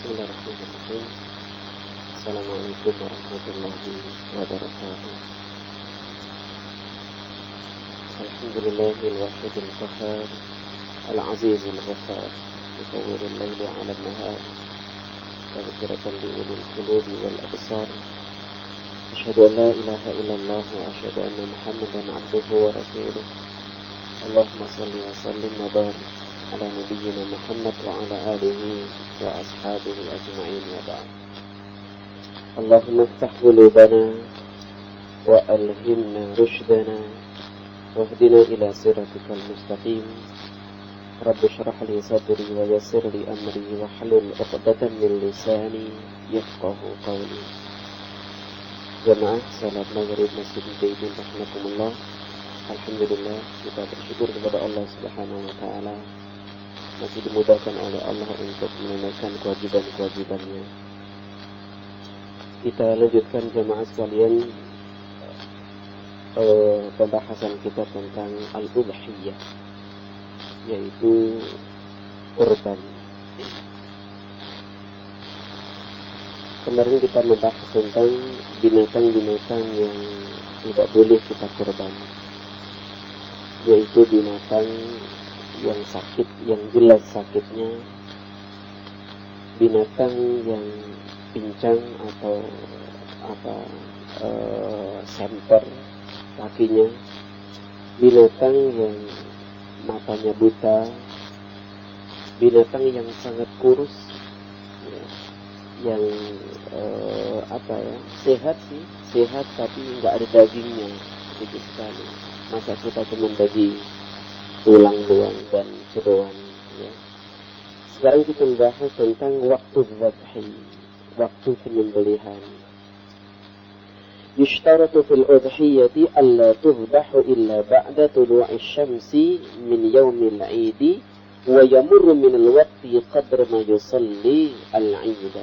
Bismillahirrahmanirrahim. Assalamualaikum warahmatullahi wabarakatuh. Alhamdulillahil wahidil qahhar, al-azizil ghaffar, yutawwilul laili 'ala an-nahar, tadhkiratan li ulil qulubi wal absar. Asyhadu an la ilaha illallah wa asyhadu anna Muhammadan 'abduhu wa rasuluh. Allahumma shalli wa sallim wa barik ala nabiyyina Muhammad wa ala alihi wa ashabihi ajma'in wa ba'd. Allahumma iftah qulubana wa alhimna rushdana wahdina ila siratikal mustaqim. Rabbi shrah li sadri wa yassir li amri wa hlul 'uqdatam min lisani yafqahu qawli. Jamaah salat maghrib Masjid Zaidin rahimakumullah. Alhamdulillah, kita bersyukur kepada Allah Subhanahu wa taala masih dimudahkan oleh Allah untuk menunaikan kewajiban-kewajibannya. Kita lanjutkan jamaah sekalian pembahasan kita tentang al-udhiyah, yaitu kurban. Kemarin kita membahas tentang binatang-binatang yang tidak boleh kita kurban, yaitu binatang yang sakit, yang jelas sakitnya, binatang yang pincang atau semper kakinya, binatang yang matanya buta, binatang yang sangat kurus, yang sehat tapi nggak ada dagingnya, sedikit sekali. Masa kita cuma bagi tulang doang dan jeroan, ya. Sekarang kita membahas tentang waktu dzabhi, waktu penyembelihan. Yushtaratu fil udhiyati alla tudbahu illa ba'da tulu'i syamsi min yaumil 'idi wa yamurru min al-waqti qadra ma yusalli al-'ida.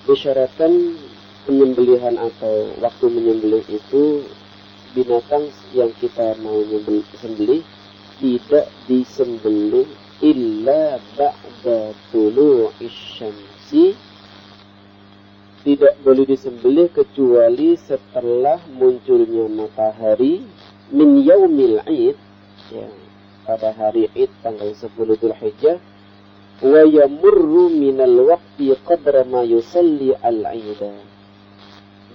Disyaratkan penyembelihan atau waktu menyembelih itu binatang yang kita mau sembelih tidak disembelih illa ba'da tulu'i syamsi, tidak boleh disembelih kecuali setelah munculnya matahari min yaumil 'id, ya, pada hari Id tanggal 10 Dzulhijjah, wa yamurru minal waqti qadra ma yusalli al-'ida,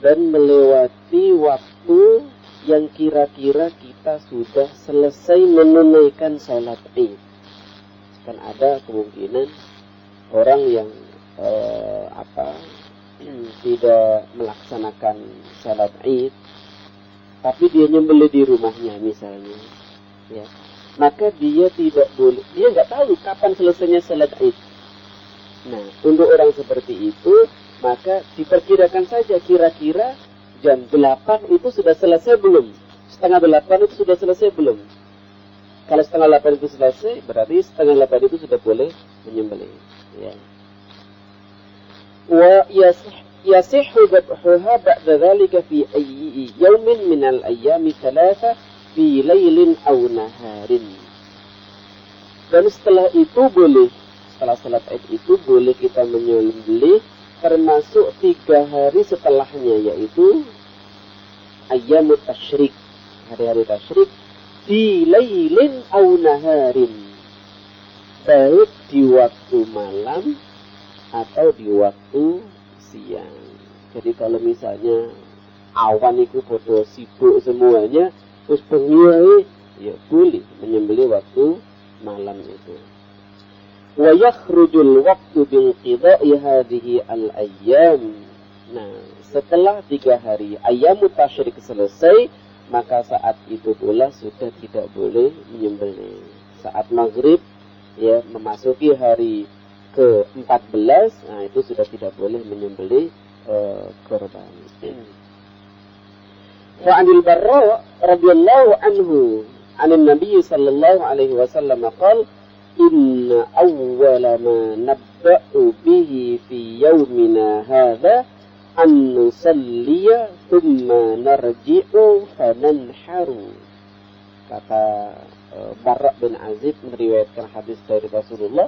dan melewati waktu yang kira-kira kita sudah selesai menunaikan salat Id. Kan ada kemungkinan orang yang tidak melaksanakan salat Id, tapi dia nyembelih di rumahnya misalnya, ya, maka dia tidak boleh, dia nggak tahu kapan selesainya salat Id. Nah, untuk orang seperti itu, maka diperkirakan saja kira-kira jam 8 itu sudah selesai belum? Setengah 8 itu sudah selesai belum? Kalau setengah 8 itu selesai, berarti setengah 8 itu sudah boleh menyembelih, ya. Wa yasihhu dhabhuha ba'da dhalika fi ayyi yawmin min al-ayyami thalatha fi lailin aw naharin. Dan setelah itu boleh, setelah salat Id itu boleh kita menyembelih termasuk 3 hari setelahnya, yaitu ayyamut tasyrik, hari-hari tasyrik, di lailin aw naharin, baik di waktu malam atau di waktu siang. Jadi kalau misalnya awan itu pada sibuk semuanya, terus bengi, ya boleh menyembelih waktu malam itu. Wa yakhrujul waqtu binqida'i hadhihi al-ayyam. Nah, setelah 3 hari ayyamut tasyrik selesai, maka saat itu pula sudah tidak boleh menyembelih. Saat maghrib, ya, memasuki hari ke-14, nah itu sudah tidak boleh menyembelih kurban. Wa 'anil Barra radhiyallahu anhu 'anin Nabi sallallahu alaihi wasallam qala inna awwala ma nabba'u bihi fi yawmina hadha an nusalliya thumma narji'u fananharu. Kata Barra bin Azib meriwayatkan hadis dari Rasulullah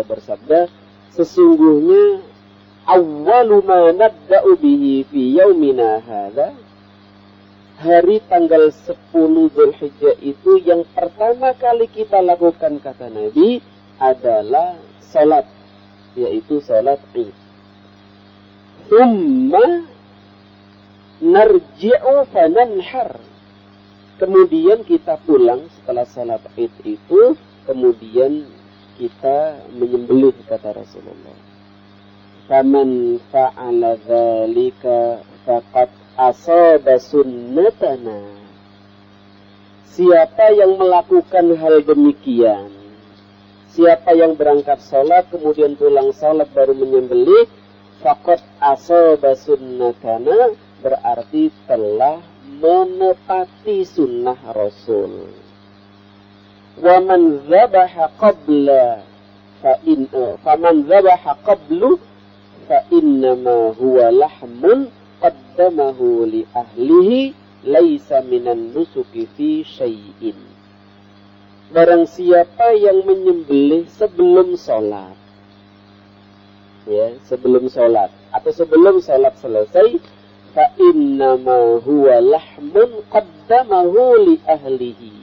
bersabda, sesungguhnya awwalu ma nabda'u bihi fi yaumina hadza, hari tanggal 10 Dzulhijjah itu yang pertama kali kita lakukan, kata Nabi, adalah salat, yaitu salat Id. Thumma narji'u fananhar, kemudian kita pulang setelah salat Id itu, kemudian kita menyembelih, kata Rasulullah. Faman fa'ala dzalika faqad asaba sunnatana. Siapa yang melakukan hal demikian, siapa yang berangkat sholat kemudian pulang sholat baru menyembelih, faqad asaba sunnatana, berarti telah menepati sunnah Rasul. Wa man dzabaha qabla faman dzabaha qablu fa innama huwa lahmun qaddamahu li ahlihi laisa minan nusuki fi syai'in. Barang siapa yang menyembelih sebelum sholat, ya, sebelum sholat atau sebelum sholat selesai, fa innama huwa lahmun qaddamahu li ahlihi,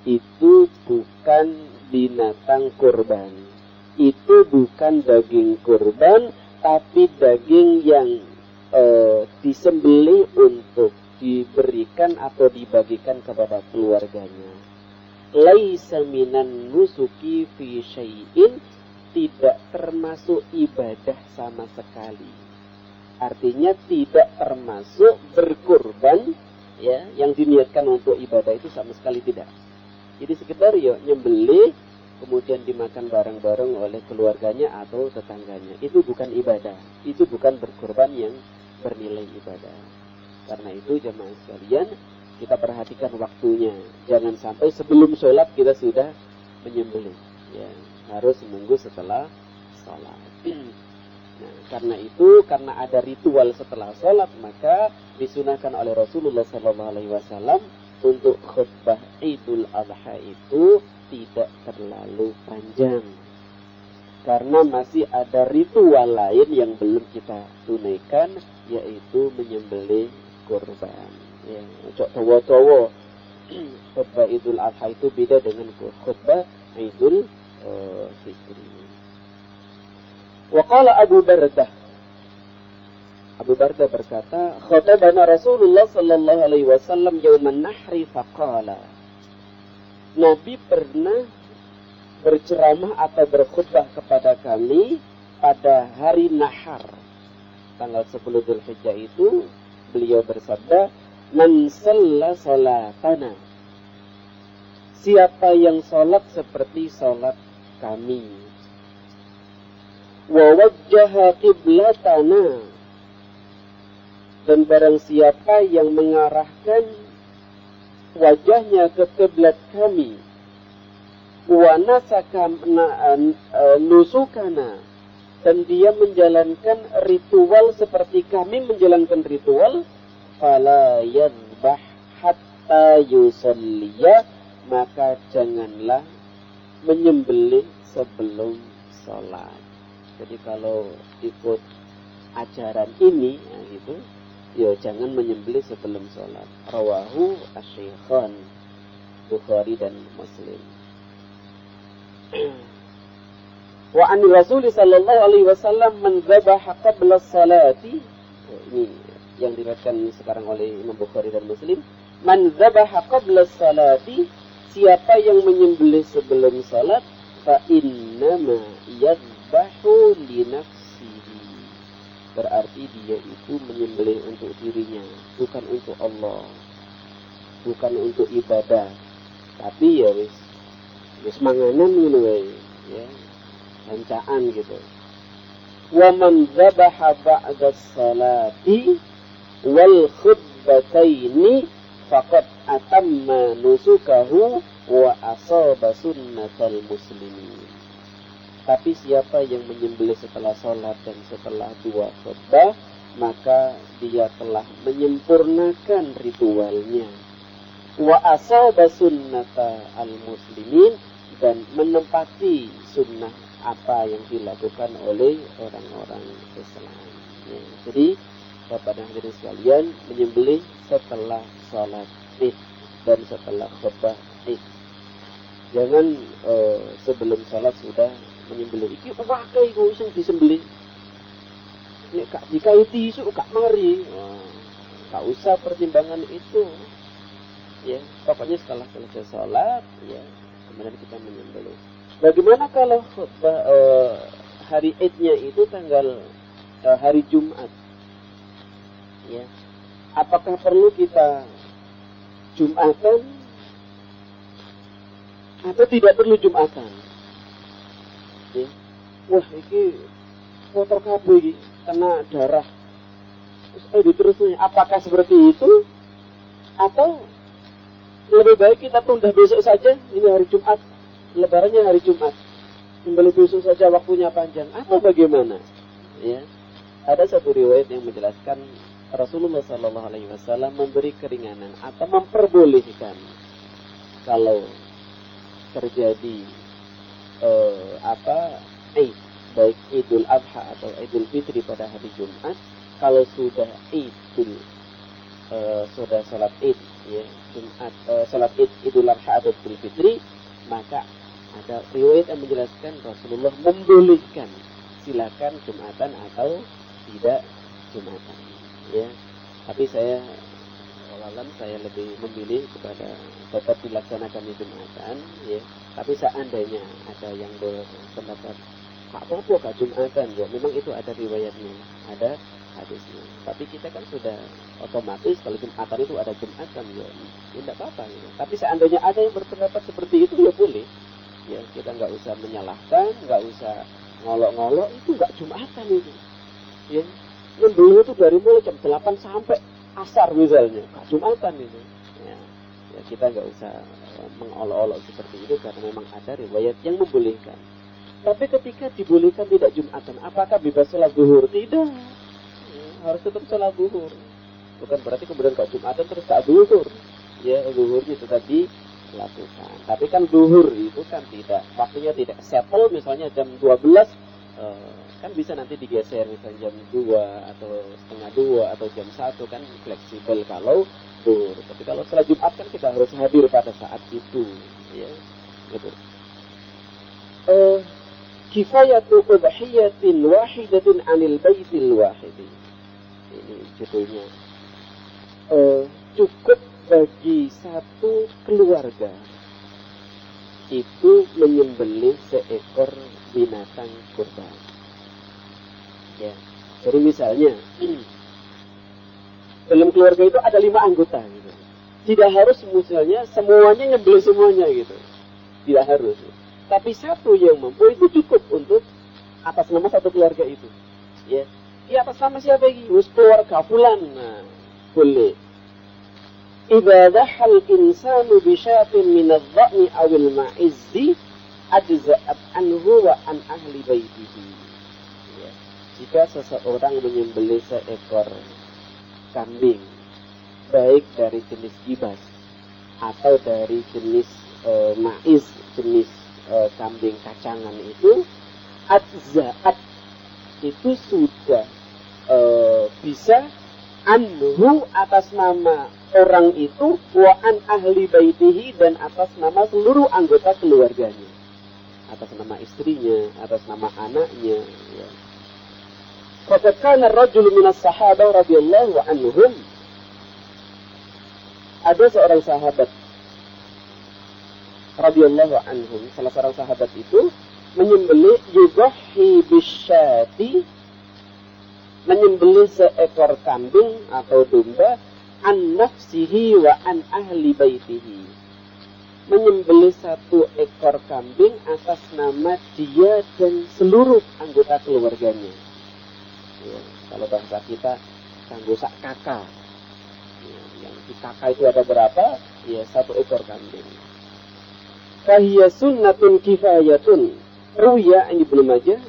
itu bukan binatang kurban, itu bukan daging kurban, tapi daging yang disembelih untuk diberikan atau dibagikan kepada keluarganya. Laisa minan nusuki fi syai'in, tidak termasuk ibadah sama sekali. Artinya tidak termasuk berkurban, ya, yang diniatkan untuk ibadah itu sama sekali tidak. Jadi sekedar ya nyembelih, kemudian dimakan bareng-bareng oleh keluarganya atau tetangganya. Itu bukan ibadah. Itu bukan berkorban yang bernilai ibadah. Karena itu jemaah sekalian, kita perhatikan waktunya. Jangan sampai sebelum sholat kita sudah menyembelih. Ya, harus menunggu setelah sholat. Nah, karena itu, karena ada ritual setelah sholat, maka disunahkan oleh Rasulullah SAW untuk khutbah Idul Adha itu tidak terlalu panjang, karena masih ada ritual lain yang belum kita tunaikan, yaitu menyembelih kurban. Ya, cowok-cowok khutbah Idul Adha itu beda dengan khutbah Idul Fitri. Waqala Abu Bardah, Abu Bardah berkata, khatabana Rasulullah sallallahu alaihi wasallam yauman nahri faqala, Nabi pernah berceramah atau berkhutbah kepada kami pada hari Nahar, tanggal 10 Dzulhijjah itu. Beliau bersabda, man shalla salatana, siapa yang salat seperti salat kami, wa wajjaha qiblatana, dan barang siapa yang mengarahkan wajahnya ke kiblat kami, wa nasaka nusukana, dan dia menjalankan ritual seperti kami menjalankan ritual, fala yadhbah hatta yusalliya, maka janganlah menyembelih sebelum sholat. Jadi kalau ikut ajaran ini, ya gitu, ya jangan menyembelih sebelum sholat. Rawahu asy-Syaikhan Bukhari dan Muslim. Wa an Rasul sallallahu alaihi wasallam man dzabaha qabla salati, ini yang diriwayatkan sekarang oleh Imam Bukhari dan Muslim. Man dzabaha qabla salati, siapa yang menyembelih sebelum salat, fa innama yadhbahu li nafsihi, berarti dia itu menyembelih untuk dirinya, bukan untuk Allah, bukan untuk ibadah, tapi ya wis manganan ngono wae, ya, hancaan gitu. Wa man dzabaha ba'da salati wal khutbataini faqad atamma nusukahu wa asaba sunnatal muslimin. Tapi siapa yang menyembelih setelah sholat dan setelah dua khutbah, maka dia telah menyempurnakan ritualnya. Wa asaba sunnata al muslimin, dan menempati sunnah apa yang dilakukan oleh orang-orang Islam. Ya, jadi Bapak dan hadirin sekalian, menyembelih setelah sholat Id dan setelah khutbah Id. Jangan sebelum sholat sudah menyembelih. Iki pakai kok sing disembelih. Nek gak dikaiti isu gak mari. Gak usah pertimbangan itu. Ya, pokoknya setelah selesai sholat, ya, kemudian kita menyembelih. Bagaimana kalau khutbah hari Idnya itu tanggal hari Jumat? Ya, apakah perlu kita Jumatan atau tidak perlu Jumatan? Ya. Wah, ini kotor kabeh iki, kena darah. Terus diterusnya, apakah seperti itu? Atau lebih baik kita tunda besok saja, ini hari Jumat, lebarannya hari Jumat. Kembali besok saja waktunya panjang. Atau bagaimana? Ya. Ada satu riwayat yang menjelaskan Rasulullah SAW memberi keringanan atau memperbolehkan kalau terjadi Id, baik Idul Adha atau Idul Fitri pada hari Jumat, kalau sudah sudah sholat Id, ya, Jumat, sholat Id Idul Adha atau Idul Fitri, maka ada riwayat yang menjelaskan Rasulullah membolehkan silakan Jumatan atau tidak Jumatan. Ya, tapi saya lebih memilih kepada tetap dilaksanakan di Jumatan, ya. Tapi seandainya ada yang berpendapat tak apa-apa gak Jumatan, ya memang itu ada riwayatnya, ada hadisnya. Tapi kita kan sudah otomatis kalau Jumatan itu ada Jumatan, ya tidak apa-apa. Ya. Tapi seandainya ada yang berpendapat seperti itu, ya boleh. Ya, kita nggak usah menyalahkan, nggak usah ngolok-ngolok, itu nggak Jumatan itu. Ya. Yang dulu itu dari mulai jam 8 sampai asar misalnya, gak Jumatan itu. Ya, kita nggak usah mengolok-olok seperti itu karena memang ada riwayat yang membolehkan. Tapi ketika dibolehkan tidak Jumatan, apakah bebas sholat zuhur? Tidak. Ya, harus tetap sholat zuhur. Bukan berarti kemudian gak Jumatan terus gak zuhur. Ya, zuhurnya itu tadi lakukan. Tapi kan zuhur itu kan tidak, waktunya tidak settle, misalnya jam 12. Kan bisa nanti digeser misalnya jam 2 atau setengah 2 atau jam 1, kan fleksibel kalau zuhur. Tapi kalau setelah Jumat kan kita harus hadir pada saat itu, ya. Gitu. Kifayatu udhiyatin wahidatin anil baitil wahidi. Ini judulnya. Cukup bagi satu keluarga itu menyembelih seekor binatang kurban. Ya. Jadi misalnya dalam keluarga itu ada 5 anggota gitu. Tidak harus misalnya semuanya nyembelih semuanya gitu. Tidak harus. Tapi satu yang mampu itu cukup untuk atas nama satu keluarga itu. Ya. Di atas nama siapa lagi? Keluarga fulan. Nah, boleh. Idza dhahal insanu bi syatin min adh-dha'ni aw al-ma'izzi ajza'at anhu wa an ahli baitihi. Ya. Jika seseorang menyembelih seekor kambing, baik dari jenis gibas atau dari jenis maiz, jenis kambing kacangan itu, ajza'at itu sudah bisa anhu atas nama orang itu, wa an ahli baitihi dan atas nama seluruh anggota keluarganya, atas nama istrinya, atas nama anaknya. Ya. Faqad kana ar-rajulu minas sahabah radhiyallahu anhum, ada seorang sahabat radhiyallahu anhum, salah seorang sahabat itu menyembelih yudhi bisyati, menyembelih seekor kambing atau domba, an nafsihi wa an ahli baitihi, menyembelih satu ekor kambing atas nama dia dan seluruh anggota keluarganya. Ya, kalau bahasa kita kanggo sak kakak. Ya, yang di kakak itu ada berapa? Ya, satu ekor kambing. Fahiya sunnatun kifayatun. Ruya ini Ibnu Majah,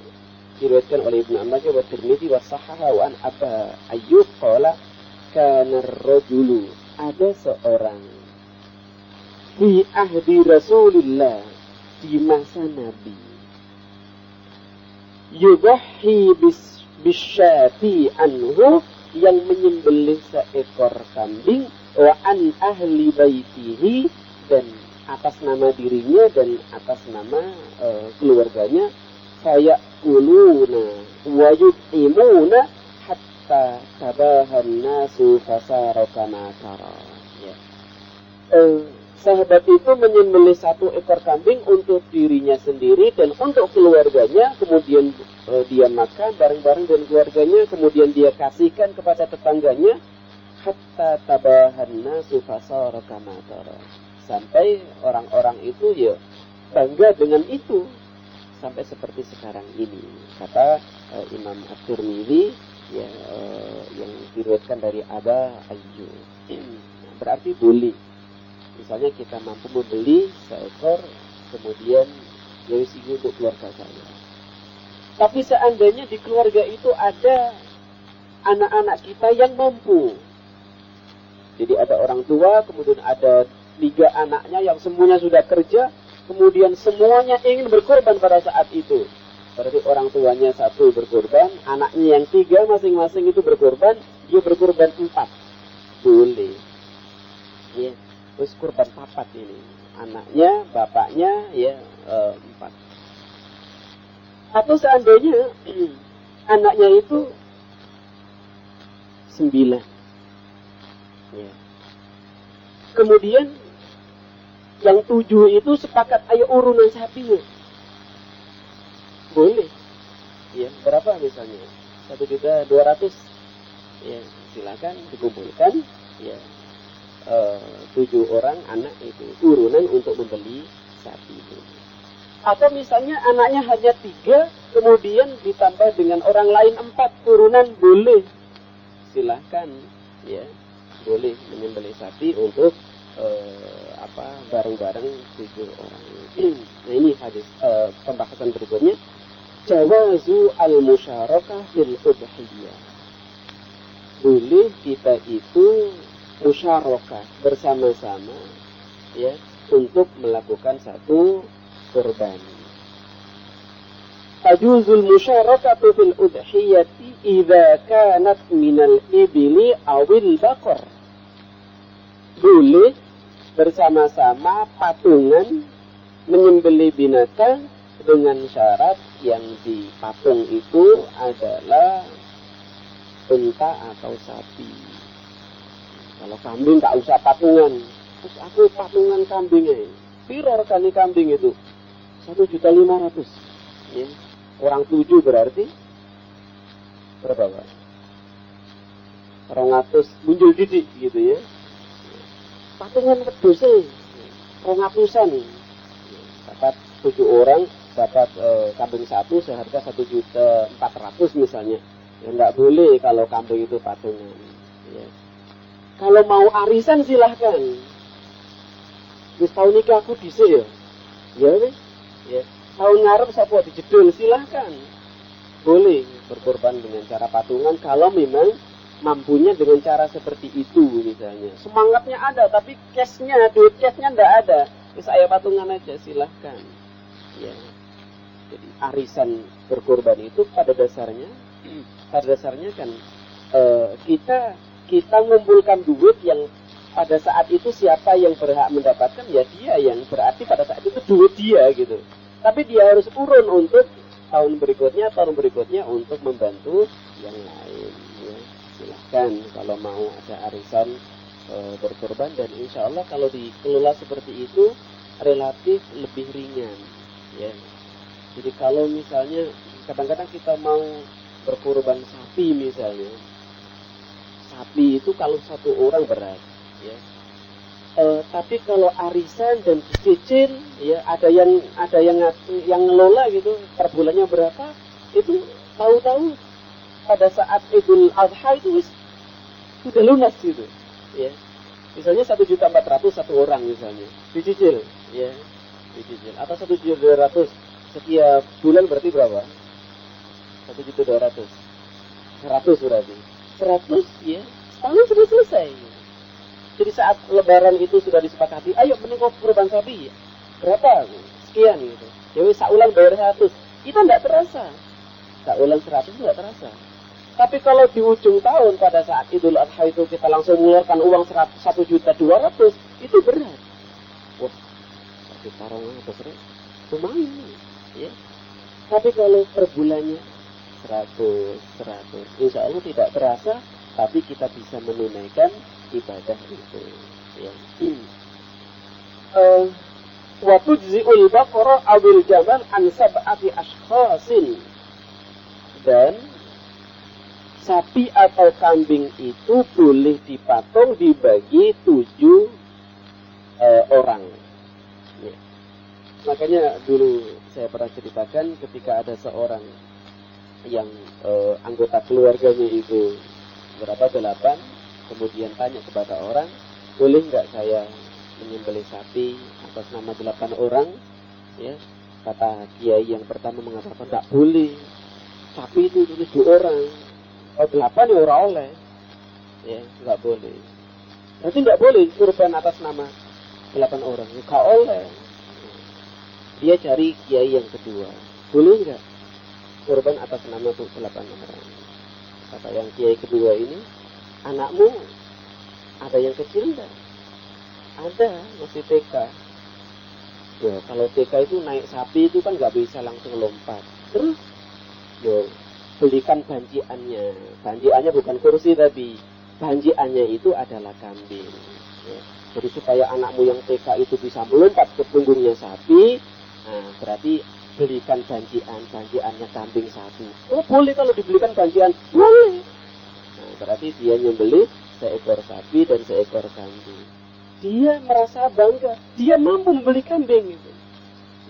diriwayatkan oleh Ibnu Majah wa Tirmidzi wa sahaha wa an Aba Ayyub qala kana ar-rajulu, ada seorang fi ahdi Rasulillah, di masa Nabi, yudhi bisyati anhu, yang menyembelih seekor kambing, wa an ahli baitihi, dan atas nama dirinya dan atas nama keluarganya, fayakuluna wa yud'imuna hatta tabahan nasu fasara kama tara. Ya. Sahabat itu menyembelih satu ekor kambing untuk dirinya sendiri dan untuk keluarganya, kemudian dia makan bareng-bareng dengan keluarganya, kemudian dia kasihkan kepada tetangganya, hatta tabahan nasu fasara kama tara, sampai orang-orang itu ya bangga dengan itu sampai seperti sekarang ini, kata Imam At-Tirmidzi ya, yang diriwayatkan dari Aba Ayyub. Berarti boleh, misalnya kita mampu membeli seekor, kemudian ya wis ini untuk keluarga saya. Tapi seandainya di keluarga itu ada anak-anak kita yang mampu, jadi ada orang tua, kemudian ada 3 anaknya yang semuanya sudah kerja, kemudian semuanya ingin berkorban pada saat itu. Berarti orang tuanya 1 berkorban, anaknya yang 3 masing-masing itu berkorban, dia berkorban 4. Boleh. Ya, terus korban 4 ini. Anaknya, bapaknya ya 4. Atau seandainya anaknya itu 9. Ya. Kemudian yang 7 itu sepakat, ayo urunan sapinya. Boleh. Ya, berapa misalnya? 1.200.000. Ya, silakan dikumpulkan. Ya, 7 orang anak itu urunan untuk membeli sapi itu. Atau misalnya anaknya hanya 3, kemudian ditambah dengan orang lain 4 urunan, boleh. Silahkan, ya, boleh menyembelih sapi untuk bareng-bareng 7 orang. Nah ini hadis pembahasan berikutnya, jawazu al-musyarakah fil udhiyah. Boleh kita itu musyarakah bersama-sama ya untuk melakukan satu kurban. Tajuzul musyarakatu fil udhiyati idza kanat minal ibli awil baqar. Boleh bersama-sama patungan menyembelih binatang dengan syarat yang dipatung itu adalah unta atau sapi. Kalau kambing tak usah patungan. Terus aku patungan kambing aja. Piro regane kambing itu? 1.500.000. Ya. Orang 7 berarti berapa, Pak? 200 muncul didik gitu ya. Patungan wedhus 200-an. Dapat 7 orang, dapat kambing 1 seharga 1.400.000 misalnya. Ya enggak boleh kalau kambing itu patungan. Ya. Kalau mau arisan silahkan. Wis tahun ini aku dhisik ya. Ya wis. Ya. Tahun ngarep sapa dijedul silahkan. Boleh berkorban dengan cara patungan kalau memang mampunya dengan cara seperti itu misalnya. Semangatnya ada tapi cashnya, duit cashnya enggak ada. Wis ayo patungan aja silahkan. Ya. Jadi arisan berkorban itu pada dasarnya kan kita ngumpulkan duit yang pada saat itu siapa yang berhak mendapatkan ya dia, yang berarti pada saat itu duit dia gitu. Tapi dia harus urun untuk tahun berikutnya untuk membantu yang lain. Ya. Silahkan kalau mau ada arisan berkorban, dan insya Allah kalau dikelola seperti itu relatif lebih ringan. Ya. Jadi kalau misalnya kadang-kadang kita mau berkorban sapi misalnya, sapi itu kalau 1 orang berat, ya. Tapi kalau arisan dan dicicil, ya ada yang ngelola gitu, per bulannya berapa, itu tahu-tahu pada saat Idul Adha itu sudah lunas gitu, ya. Misalnya 1.400.000 1 orang misalnya, dicicil, ya, dicicil, atau 1.200.000 setiap bulan berarti berapa? 1.200.000, 100 berarti, 100 ya, setahun sudah selesai. Jadi saat lebaran itu sudah disepakati, ayo menikah kurban sapi, berapa? Sekian gitu. Jadi saulang bayar 100, kita tidak terasa. Tak ulang 100 nggak terasa. Tapi kalau di ujung tahun pada saat Idul Adha itu kita langsung mengeluarkan uang 1.200.000, itu berat. Wah, tapi taruhan atau sering, lumayan, ya. Tapi kalau per bulannya 100, insya Allah tidak terasa, tapi kita bisa menunaikan ibadah itu. Ya. Wa tujzi'ul baqara awil jamal an sab'ati ashkhasin. Dan sapi atau kambing itu boleh dipatung dibagi 7 orang. Ya. Makanya dulu saya pernah ceritakan ketika ada seorang yang anggota keluarganya itu berapa 8, kemudian tanya kepada orang, boleh nggak saya menyembelih sapi atas nama 8 orang? Ya, kata kiai yang pertama mengatakan tidak boleh. Sapi itu 7 orang. Oh 8 ya orang oleh. Ya, nggak boleh. Berarti nggak boleh kurban atas nama 8 orang. Nggak oleh. Dia cari kiai yang kedua. Boleh nggak kurban atas nama 8 orang? Kata yang kiai kedua ini, anakmu ada yang kecil enggak? Ada, masih TK. Ya, kalau TK itu naik sapi itu kan nggak bisa langsung lompat. Terus, yo belikan banjiannya. Banjiannya bukan kursi tapi banjiannya itu adalah kambing. Ya. Jadi supaya anakmu yang TK itu bisa melompat ke punggungnya sapi, nah berarti belikan banjiannya kambing 1. Oh boleh kalau dibelikan banjian, boleh. Nah, berarti dia nyembelih seekor sapi dan seekor kambing. Dia merasa bangga, dia mampu membeli kambing itu.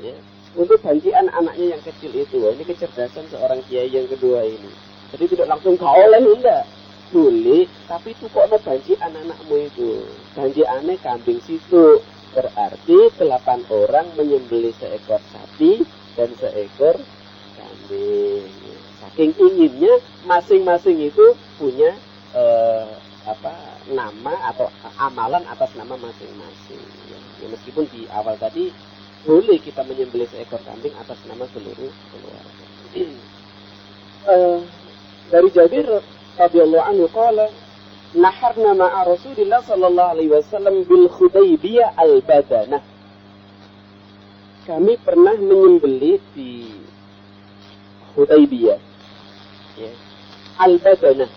Ya, untuk banjian anaknya yang kecil itu. Ini kecerdasan seorang kiai yang kedua ini. Jadi tidak langsung kau oleh enggak. Boleh, tapi itu kok banjian anakmu itu. Banjiannya kambing situ. Berarti 8 orang menyembelih seekor sapi dan seekor kambing. Saking inginnya masing-masing itu punya nama atau amalan atas nama masing-masing. Ya, meskipun di awal tadi boleh kita menyembelih seekor kambing atas nama seluruh keluarga. Dari Jabir radhiyallahu anhu qala naharna ma'a Rasulillah sallallahu alaihi wasallam bil Khudaybiyah al-badanah. Kami pernah menyembelih di Hudaybiyah. Ya. Al-badanah.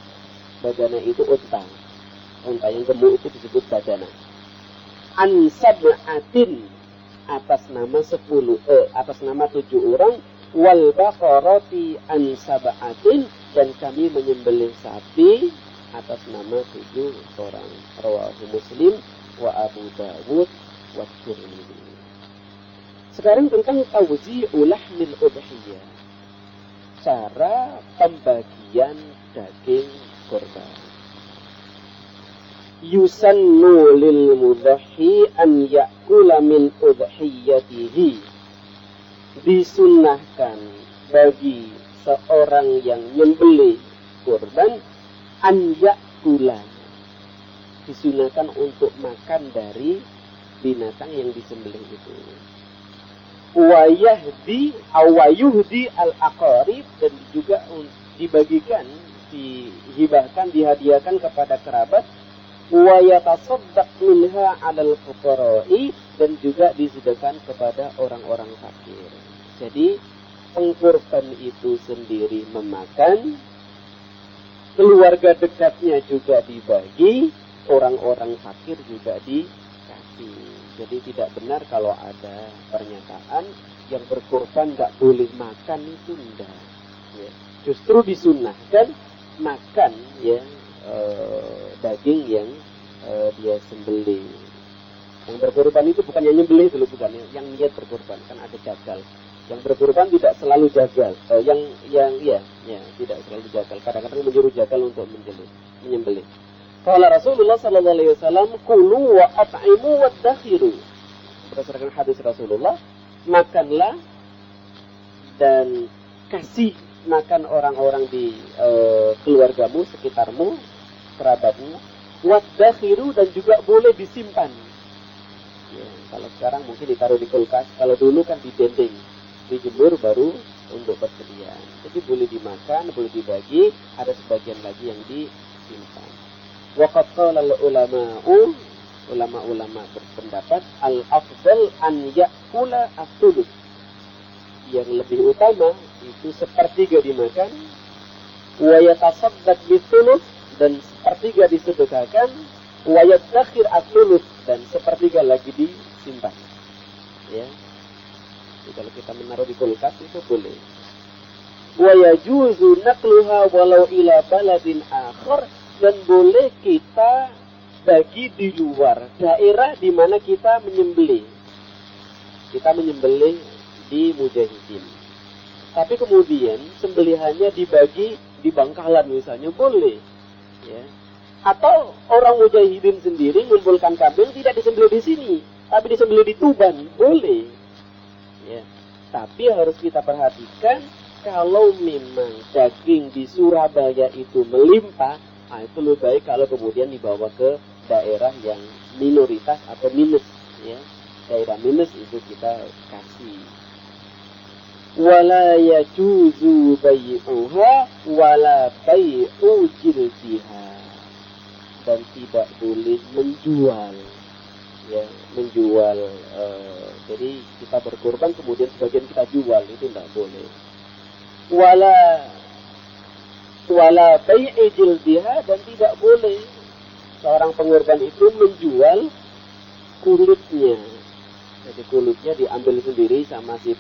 Badanah itu unta. Unta yang gemuk itu disebut badanah. An sab'atin atas nama 7 orang, wal baqarati an sab'atin, dan kami menyembelih sapi atas nama 7 orang. Rawahu Muslim wa Abu Dawud wa Tirmidzi. Sekarang tentang tawzi'ul lahmil udhiyah. Cara pembagian daging kurban. Yusannu lil mudhhi an ya'kula min udhiyatihi. Disunnahkan bagi seorang yang menyembelih kurban an ya'kula. Disunnahkan untuk makan dari binatang yang disembelih itu. Wayahdi awayuhdi al-aqarib, dan juga dibagikan, dihibahkan, dihadiahkan kepada kerabat. Wayatasaddaq minha 'alal fuqara'i, dan juga disedekahkan kepada orang-orang fakir. Jadi pengkurban itu sendiri memakan, keluarga dekatnya juga dibagi, orang-orang fakir juga dikasih. Jadi tidak benar kalau ada pernyataan yang berkurban nggak boleh makan, itu enggak. Ya. Justru disunnahkan makan ya daging yang dia sembelih. Yang berkurban itu bukan yang nyembelih dulu, bukan yang niat berkurban, kan ada jagal. Yang berkurban tidak selalu jagal. Tidak selalu jagal. Kadang-kadang menyuruh jagal untuk menyembelih. Qala Rasulullah sallallahu alaihi wasallam, kulu wa at'imu waddakhiru. Berdasarkan hadis Rasulullah, makanlah dan kasih makan orang-orang di keluargamu, sekitarmu, kerabatmu. Waddakhiru, dan juga boleh disimpan. Ya, kalau sekarang mungkin ditaruh di kulkas, kalau dulu kan di dinding, dijemur baru untuk persediaan. Jadi boleh dimakan, boleh dibagi, ada sebagian lagi yang disimpan. Waqad qala al-ulama'u, ulama-ulama berpendapat al-afdal an ya'kula as-sulus. Yang lebih utama itu sepertiga dimakan, wa yatasaddaq bis-sulus, dan sepertiga disedekahkan, wa yadzakhir as-sulus, dan sepertiga lagi disimpan. Ya. Jadi kalau kita menaruh di kulkas itu boleh. Wa yajuzu naqluha walau ila baladin akhar, dan boleh kita bagi di luar daerah di mana kita menyembelih. Kita menyembelih di Mujahidin. Tapi kemudian sembelihannya dibagi di Bangkalan misalnya, boleh. Ya. Atau orang Mujahidin sendiri mengumpulkan kambing tidak disembelih di sini, tapi disembelih di Tuban, boleh. Ya. Tapi harus kita perhatikan, kalau memang daging di Surabaya itu melimpah, itu lebih baik kalau kemudian dibawa ke daerah yang minoritas atau minus, ya. Daerah minus itu kita kasih. Wala yajuzu bai'uha wala bai'u jildiha, dan tidak boleh menjual, ya, menjual. Jadi kita berkorban kemudian sebagian kita jual, itu tidak boleh. Wala bai'i jildiha, dan tidak boleh seorang pengorban itu menjual kulitnya. Jadi kulitnya diambil sendiri sama si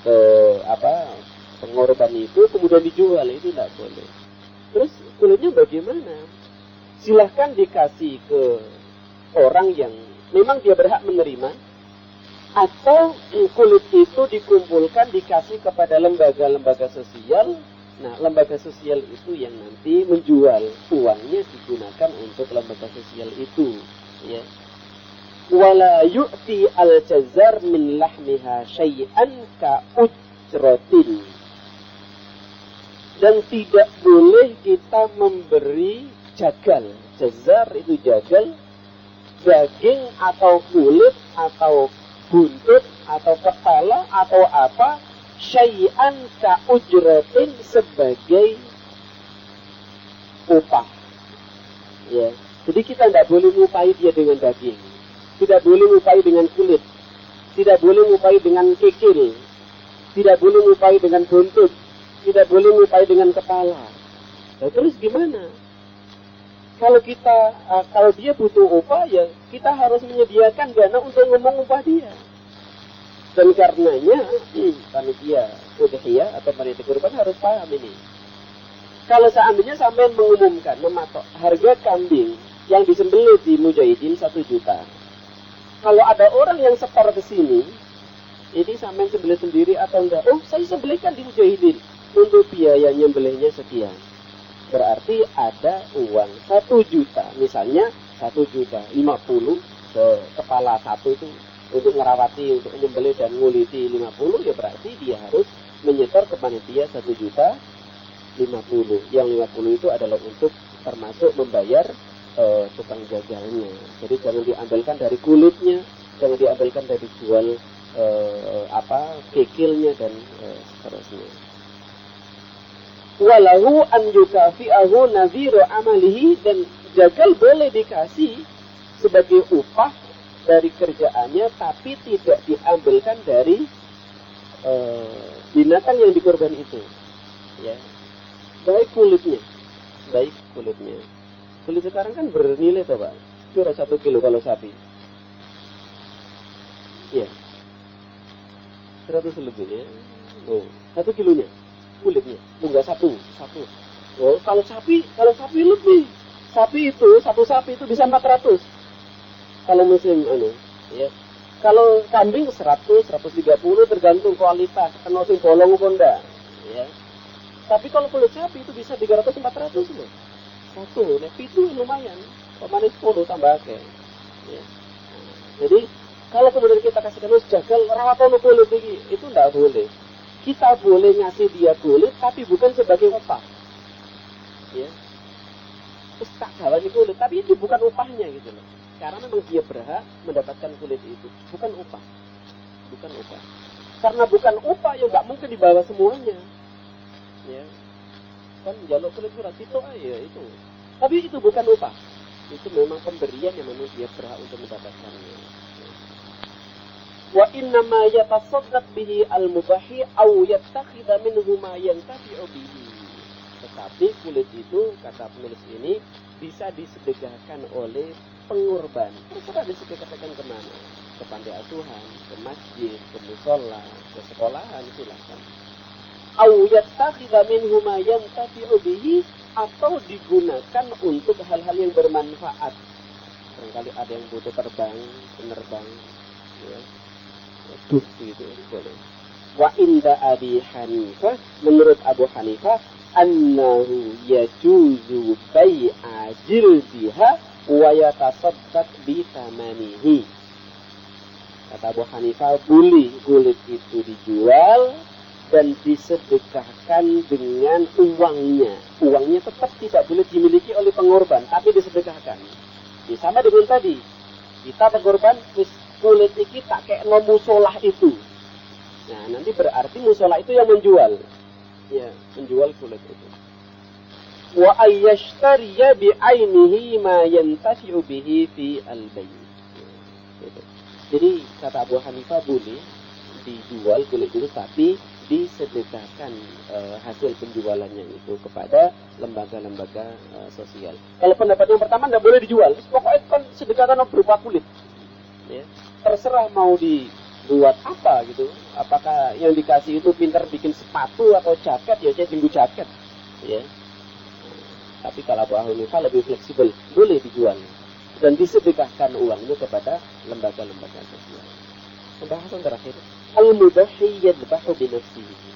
pengorban itu, kemudian dijual, itu tidak boleh. Terus kulitnya bagaimana? Silahkan dikasih ke orang yang memang dia berhak menerima, atau kulit itu dikumpulkan dikasih kepada lembaga-lembaga sosial. Nah, lembaga sosial itu yang nanti menjual, uangnya digunakan untuk lembaga sosial itu, ya. Wala yu'ti al-jazar min lahmiha syai'an ka ujratin, dan tidak boleh kita memberi jagal. Jazar itu jagal, daging atau kulit atau buntut atau kepala atau apa, syai'an ka ujratin, sebagai upah. Ya. Jadi kita tidak boleh mengupahi dia dengan daging, tidak boleh mengupahi dengan kulit, tidak boleh mengupahi dengan kikil, tidak boleh mengupahi dengan buntut, tidak boleh mengupahi dengan kepala. Nah, terus gimana? Kalau dia butuh upah, ya kita harus menyediakan dana untuk ngomong upah dia. Dan karenanya panitia udhiyah atau panitia kurban harus paham ini. Kalau seandainya sampai mengumumkan, mematok harga kambing yang disembelih di Mujahidin 1 juta. Kalau ada orang yang setor ke sini, ini sampai sembelih sendiri atau enggak? Oh, saya sembelihkan di Mujahidin, untuk biaya nyembelihnya sekian. Berarti ada uang 1 juta, misalnya 1.050.000 ke kepala satu itu untuk ngerawati, untuk menyembelih dan nguliti 50, ya berarti dia harus menyetor ke panitia 1.050.000. Yang 50 itu adalah untuk termasuk membayar tukang jagalnya. Jadi jangan diambilkan dari kulitnya, jangan diambilkan dari jual kikilnya dan seterusnya. Walahu an yukafi'ahu nadhiru amalihi, dan jagal boleh dikasih sebagai upah dari kerjaannya, tapi tidak diambilkan dari binatang yang dikorban itu, ya. Baik kulitnya. Kulit sekarang kan bernilai toh, Pak. Kira 1 kilo kalau sapi. Iya. 100 lebih ya. Oh, 1 kilonya kulitnya. Enggak satu. Oh, kalau sapi lebih. Sapi itu, satu sapi itu bisa 400. Kalau musim ya. Kalau kambing 100, 130 tergantung kualitas, kena sing bolong apa enggak, ya. Tapi kalau kulit sapi itu bisa 300 400 loh. Satu, nek itu lumayan. Pemanis 10 tambah akeh. Ya. Jadi kalau kemudian kita kasihkan jagal rawatan kulit iki, itu enggak boleh. Kita boleh ngasih dia kulit tapi bukan sebagai upah. Ya. Terus tak gawani kulit, tapi itu bukan upahnya gitu loh. Karena memang dia berhak mendapatkan kulit itu, bukan upah. Karena bukan upah, ya nggak mungkin dibawa semuanya. Ya. jaluk kulit surat itu aja itu. Tapi itu bukan upah. Itu memang pemberian yang memang dia berhak untuk mendapatkannya. Wa inna ma yatasaddaq bihi al-mubahi aw yattakhidha minhu ma yantafi'u bihi. Tetapi kulit itu, kata penulis ini, bisa disedekahkan oleh pengorban. Terserah disedekahkan kemana? Ke panti asuhan, ke masjid, ke musola, ke sekolahan, silakan. Aw yattakhidha minhu ma yantafi'u bihi, atau digunakan untuk hal-hal yang bermanfaat. Barangkali ada yang butuh terbang, penerbang, ya. Gitu boleh. Wa inda Abi Hanifah, menurut Abu Hanifah, annahu yajuzu bai'a jildiha wa yatasaddaq bi thamanihi. Kata Abu Hanifah, boleh kulit itu dijual dan disedekahkan dengan uangnya. Uangnya tetap tidak boleh dimiliki oleh pengorban, tapi disedekahkan. Ya, sama dengan tadi, kita pengorban kulit ini tak kayak musolah itu. Nah, nanti berarti musolah itu yang menjual. Ya, menjual kulit itu. Wa ayyashtariya bi ainihi ma yantafi'u bihi fi al-bayt. Jadi kata Abu Hanifah boleh dijual kulit itu, tapi disedekahkan hasil penjualannya itu kepada lembaga-lembaga sosial. Kalau pendapat yang pertama tidak boleh dijual, pokoknya kan sedekahkan berupa kulit. Ya, terserah mau dibuat apa gitu. Apakah yang dikasih itu pintar bikin sepatu atau jaket, ya saya tunggu jaket. Ya. Tapi kalau Abu Hanifah lebih fleksibel, boleh dijual dan disedekahkan uangnya kepada lembaga-lembaga sosial. Pembahasan terakhir, al-mudahi yadbahu bi nafsihi.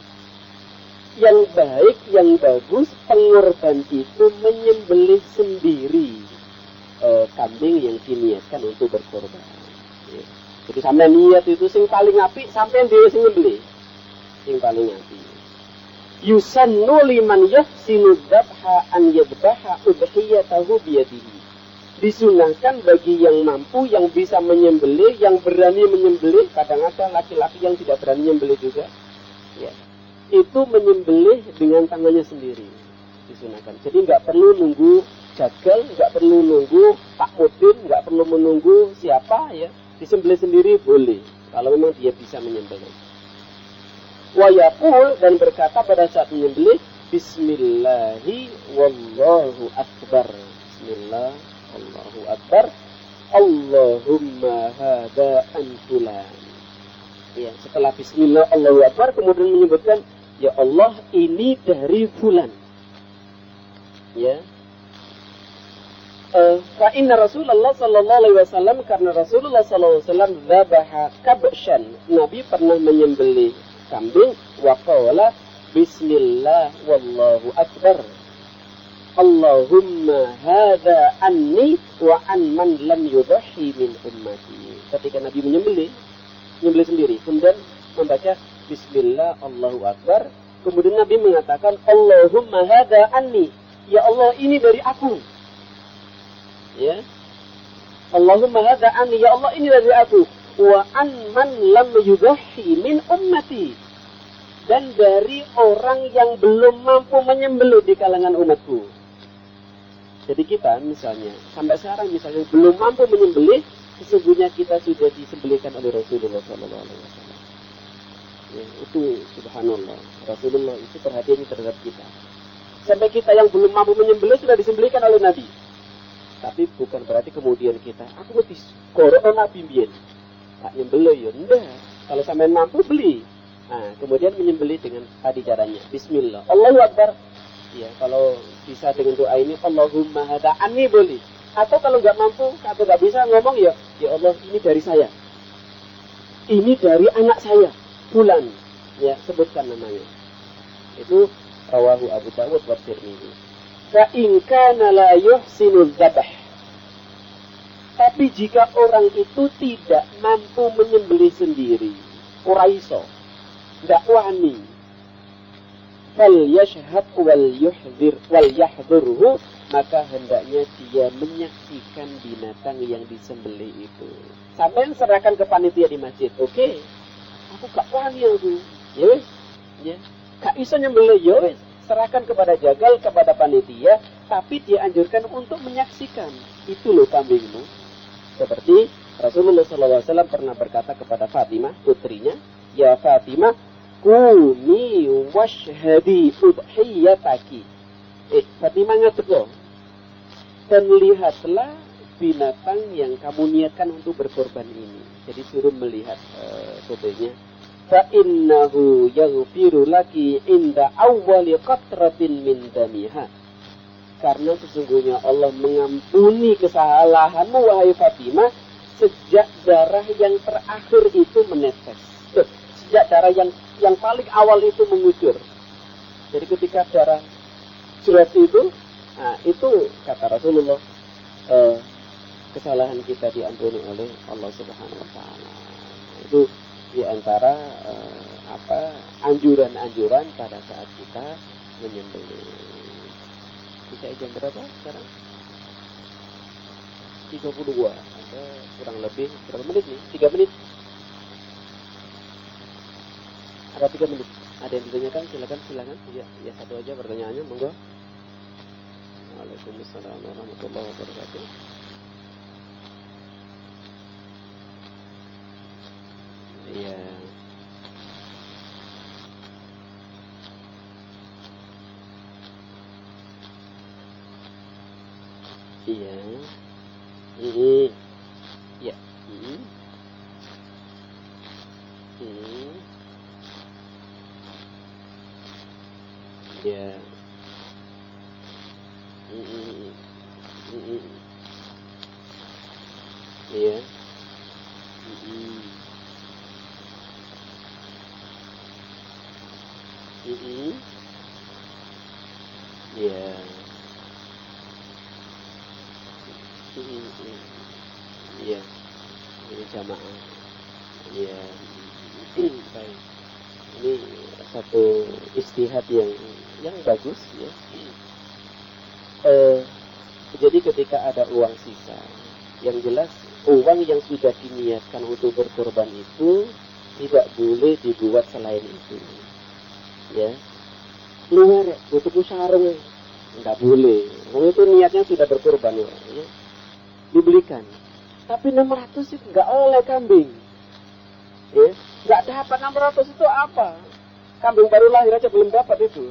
Yang baik, yang bagus, pengorban itu menyembelih sendiri kambing yang diniatkan untuk berkorban. Ya. Jadi sampai niat itu sing paling apik, sampai dhewe sing nyembelih. Sing paling apik. Yusannu liman yahsinu dzabha an yadbaha udhiyatahu biyadihi. Disunahkan bagi yang mampu, yang bisa menyembelih, yang berani menyembelih. Kadang-kadang laki-laki yang tidak berani menyembelih juga, ya, itu menyembelih dengan tangannya sendiri. Disunahkan. Jadi nggak perlu nunggu jagal, nggak perlu nunggu Pak Mudin, nggak perlu menunggu siapa, ya. Disembelih sendiri boleh kalau memang dia bisa menyembelih. Wa yaqul, dan berkata pada saat menyembelih, Bismillahi wallahu akbar. Bismillah Allahu akbar. Allahumma hada antulan. Ya, setelah bismillah Allahu akbar kemudian menyebutkan, ya Allah ini dari fulan. Ya. Fa inna Rasulullah sallallahu alaihi wasallam, karena Rasulullah sallallahu alaihi wasallam dzabaha kabshan. Nabi pernah menyembelih kambing wa qala bismillah wallahu akbar. Allahumma hadza anni wa an man lam yudhi min ummati. Ketika Nabi menyembelih sendiri, kemudian membaca bismillah Allahu akbar, kemudian Nabi mengatakan Allahumma hadza anni, ya Allah ini dari aku. Ya. Allahumma hadza anni, ya Allah ini dari aku, wa an man lam yudhi min ummati, dan dari orang yang belum mampu menyembelih di kalangan umatku. Jadi kita misalnya, sampai sekarang misalnya belum mampu menyembelih, sesungguhnya kita sudah disembelihkan oleh Rasulullah SAW. Ya, itu subhanallah. Rasulullah itu perhatiannya terhadap kita. Sampai kita yang belum mampu menyembelih sudah disembelihkan oleh Nabi. Tapi bukan berarti kemudian kita, aku mesti korok Nabi biyen. Tak nyembelih ya, enggak. Kalau sampai mampu beli. Nah, kemudian menyembelih dengan tadi caranya. Bismillah. Allahu Akbar. Ya, kalau bisa dengan doa ini Allahumma hadza anni boleh. Atau kalau nggak mampu atau nggak bisa ngomong, ya Allah ini dari saya. Ini dari anak saya, fulan. Ya, sebutkan namanya. Itu rawahu Abu Dawud wa Tirmidzi. Fa in kana la yuhsinu dzabh. Tapi jika orang itu tidak mampu menyembelih sendiri, ora iso, ndak wani, fal yashhad wal yahdhurhu, maka hendaknya dia menyaksikan binatang yang disembelih itu. Sampai serahkan ke panitia di masjid. Oke, aku gak wani aku. Ya wis, ya. Gak iso nyembelih, ya wis. serahkan kepada jagal, kepada panitia, tapi dia anjurkan untuk menyaksikan. Itu loh kambingmu. Seperti Rasulullah SAW pernah berkata kepada Fatimah, putrinya, ya Fatimah, kuni washhadi udhiyataki. Fatimah ngatur loh. Dan lihatlah binatang yang kamu niatkan untuk berkorban ini. Jadi suruh melihat fotonya. فَإِنَّهُ يَغْفِرُ لَكِ عِنْدَ أَوَّلِ قَطْرَةٍ مِنْ دَمِهَا. Karena sesungguhnya Allah mengampuni kesalahanmu wahai Fatimah sejak darah yang terakhir itu menetes. Sejak darah yang paling awal itu mengucur. Jadi ketika darah jerat itu, nah itu kata Rasulullah, kesalahan kita diampuni oleh Allah Subhanahu Wa Taala. Itu di antara anjuran-anjuran pada saat kita menyembelih. Bisa jam berapa sekarang? 32. Ada kurang lebih berapa menit nih? 3 menit. Ada 3 menit. Ada yang ditanyakan? Silakan. Ya satu aja pertanyaannya, monggo. Waalaikumsalam warahmatullahi wabarakatuh. Iya. Iya. Ya. Ya. Iya. Ya. Iya. Ini jamaah. Iya. Baik. Ini satu istihad yang bagus ya. Jadi ketika ada uang sisa, yang jelas uang yang sudah diniatkan untuk berkorban itu tidak boleh dibuat selain itu. Ya, keluar tutup sarung, nggak boleh. Wong itu niatnya sudah berkorban ya, dibelikan. Tapi 600 itu nggak oleh kambing. Ya, nggak dapat 600 itu apa? Kambing baru lahir aja belum dapat itu.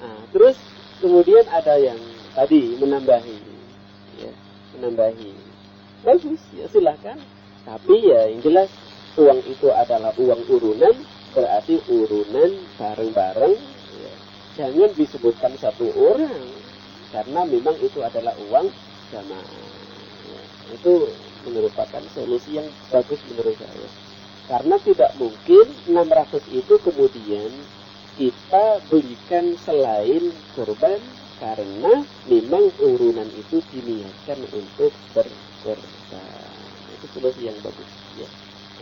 Nah, terus kemudian ada yang tadi menambahi, ya, menambahi. Bagus, ya silahkan. Tapi ya yang jelas uang itu adalah uang urunan, berarti urunan bareng-bareng. Ya. Jangan disebutkan satu orang, karena memang itu adalah uang jamaah. Ya. Itu merupakan solusi yang bagus menurut saya. Karena tidak mungkin 600 itu kemudian kita berikan selain korban, karena memang urunan itu diniatkan untuk berkorban. Itu solusi yang bagus ya.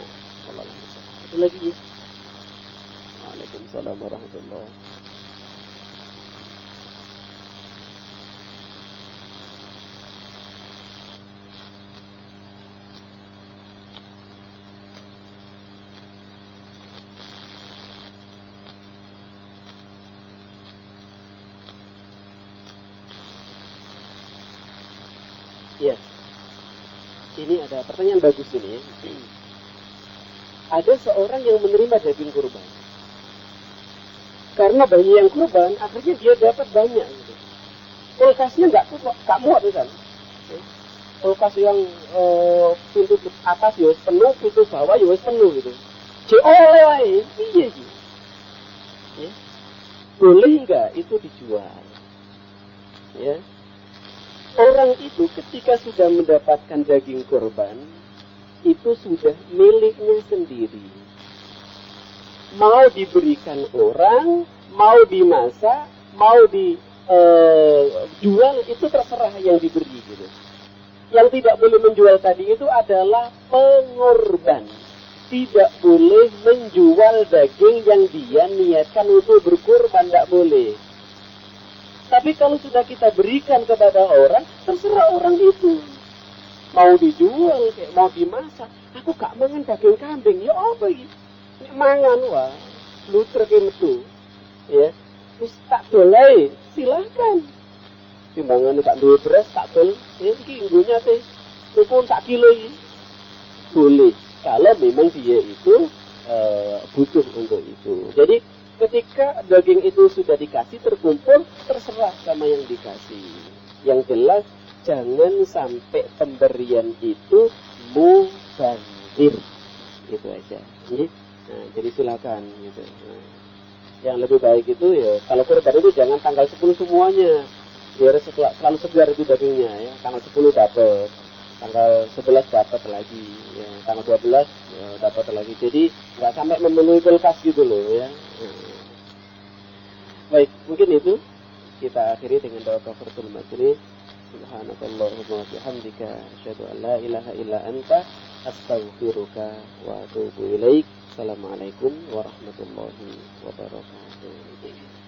Nah, kalau itu lagi ya. Waalaikumsalam warahmatullahi wabarakatuh. Ya, ini ada pertanyaan bagus ini. Ada seorang yang menerima daging kurban. Karena bayi yang kurban, akhirnya dia dapat banyak. Gitu. Kulkasnya nggak muat kan? Kulkas yang pintu atas ya penuh, pintu bawah ya penuh gitu. Oleh, iya gitu. Ya. Boleh nggak itu dijual? Ya. Orang itu ketika sudah mendapatkan daging kurban, itu sudah miliknya sendiri. Mau diberikan orang, mau dimasak, mau dijual, itu terserah yang diberi gitu. Yang tidak boleh menjual tadi itu adalah pengorban. Tidak boleh menjual daging yang dia niatkan untuk berkurban, tidak boleh. Tapi kalau sudah kita berikan kepada orang, terserah orang itu. Mau dijual, kayak mau dimasak. Aku gak mangan daging kambing, ya apa ini? Mangan wah, lutrek itu. Ya. wis tak dolai, silahkan. Timbangannya tak duwe beras tak dol, iki nggonya teh pun sak kilo ini. Boleh kalau memang dia itu butuh untuk itu. Jadi ketika daging itu sudah dikasih terkumpul, terserah sama yang dikasih. Yang jelas jangan sampai pemberian itu mubazir, gitu aja. Nah, jadi silakan gitu. Nah, yang lebih baik itu ya kalau kurban itu jangan tanggal 10 semuanya, biar selalu segar itu dagingnya ya. Tanggal 10 dapat, tanggal 11 dapat lagi, ya. Tanggal 12 ya, dapat lagi. Jadi nggak sampai memenuhi kulkas gitu loh ya. Baik, mungkin itu kita akhiri dengan doa kafaratul majlis. Subhanakallahumma wa bihamdika asyhadu an la ilaha illa anta astaghfiruka wa atubu ilaik. Assalamualaikum warahmatullahi wabarakatuh.